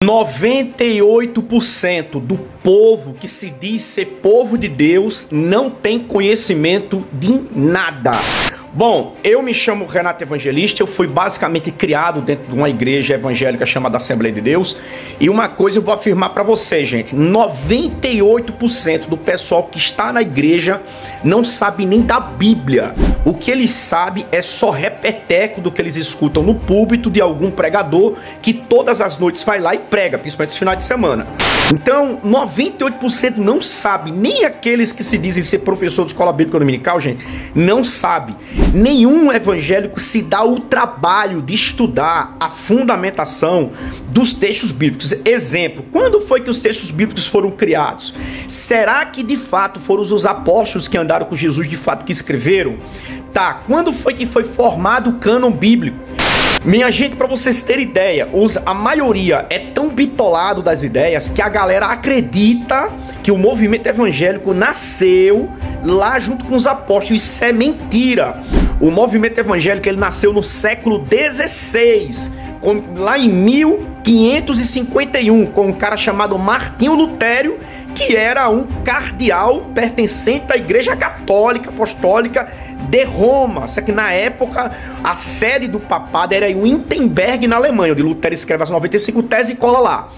98% do povo que se diz ser povo de Deus não tem conhecimento de nada. Bom, eu me chamo Renato Evangelista, eu fui basicamente criado dentro de uma igreja evangélica chamada Assembleia de Deus. E uma coisa eu vou afirmar para vocês, gente, 98% do pessoal que está na igreja não sabe nem da Bíblia. O que eles sabem é só repeteco do que eles escutam no púlpito de algum pregador que todas as noites vai lá e prega, principalmente nos finais de semana. Então, 98% não sabe, nem aqueles que se dizem ser professor de escola bíblica dominical, gente, não sabe. Nenhum evangélico se dá o trabalho de estudar a fundamentação dos textos bíblicos. Exemplo, quando foi que os textos bíblicos foram criados? Será que de fato foram os apóstolos que andaram com Jesus de fato que escreveram? Tá, quando foi que foi formado o cânon bíblico? Minha gente, para vocês terem ideia, a maioria é tão bitolado das ideias que a galera acredita que o movimento evangélico nasceu lá junto com os apóstolos. Isso é mentira. O movimento evangélico ele nasceu no século XVI, lá em 1551, com um cara chamado Martinho Lutero, que era um cardeal pertencente à Igreja Católica Apostólica de Roma. Só que na época a sede do papado era em Wittenberg, na Alemanha, onde Lutero escreve as 95 teses e cola lá.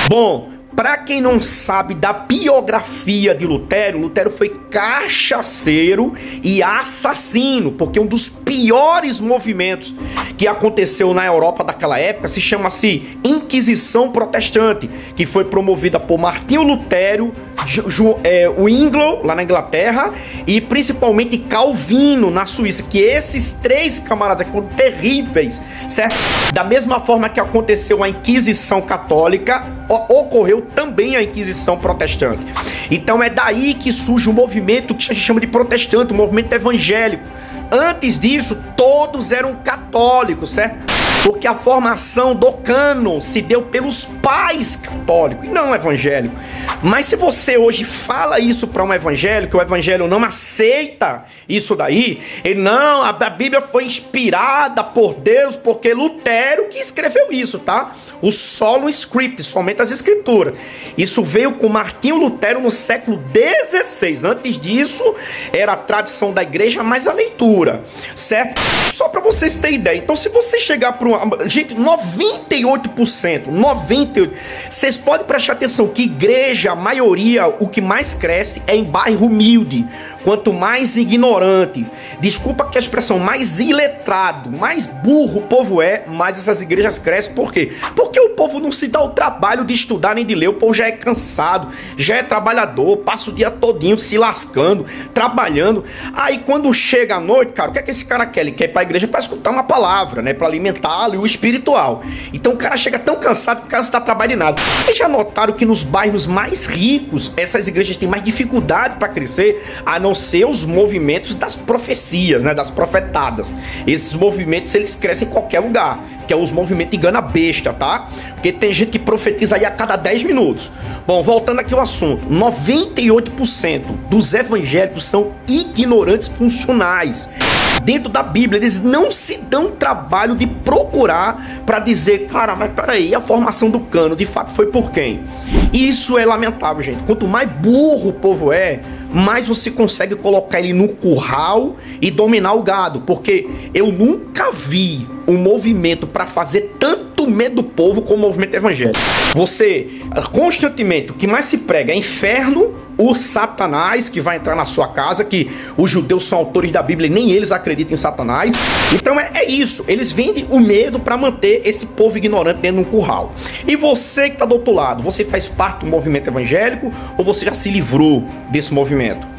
Bom, para quem não sabe da biografia de Lutero, Lutero foi cachaceiro e assassino, porque um dos piores movimentos que aconteceu na Europa daquela época se chama-se Inquisição Protestante, que foi promovida por Martinho Lutero, Zwinglio, lá na Inglaterra, e principalmente Calvino, na Suíça, que esses três camaradas foram terríveis, certo? Da mesma forma que aconteceu a Inquisição Católica, ocorreu também a Inquisição Protestante. Então é daí que surge o movimento que a gente chama de protestante, o movimento evangélico. Antes disso, todos eram católicos, certo? Porque a formação do cânon se deu pelos pais católicos e não evangélicos. Mas se você hoje fala isso para um evangélico, o evangelho não aceita isso daí, ele não, a Bíblia foi inspirada por Deus, porque Lutero que escreveu isso, tá? O solo script, somente as escrituras. Isso veio com Martinho Lutero no século XVI. Antes disso, era a tradição da igreja mais a leitura, certo? Só para vocês terem ideia. Então, se você chegar para uma... Gente, 98%, 98%. Vocês podem prestar atenção que igreja, a maioria, o que mais cresce é em bairro humilde. Quanto mais ignorante, desculpa que a expressão, mais iletrado, mais burro o povo é, mais essas igrejas crescem. Por quê? Porque o povo não se dá o trabalho de estudar nem de ler. O povo já é cansado, já é trabalhador, passa o dia todinho se lascando, trabalhando. Aí quando chega a noite, cara, o que é que esse cara quer? Ele quer ir pra igreja para escutar uma palavra, né? Para alimentá-lo e o espiritual. Então o cara chega tão cansado que o cara não está trabalhando nada. Vocês já notaram que nos bairros mais ricos, essas igrejas têm mais dificuldade para crescer, a não ser os movimentos das profecias, né, das profetadas. Esses movimentos eles crescem em qualquer lugar, que é os movimentos de engana besta, tá? Porque tem gente que profetiza aí a cada 10 minutos. Bom, voltando aqui ao assunto, 98% dos evangélicos são ignorantes funcionais. Dentro da Bíblia, eles não se dão trabalho de procurar para dizer, cara, mas peraí, a formação do cano de fato foi por quem? Isso é lamentável, gente. Quanto mais burro o povo é, mais você consegue colocar ele no curral e dominar o gado. Porque eu nunca vi um movimento para fazer tanto medo do povo como o movimento evangélico. Você, constantemente, o que mais se prega é inferno, o Satanás que vai entrar na sua casa, que os judeus são autores da Bíblia e nem eles acreditam em Satanás. Então é isso, eles vendem o medo para manter esse povo ignorante dentro de um curral. E você que está do outro lado, você faz parte do movimento evangélico ou você já se livrou desse movimento?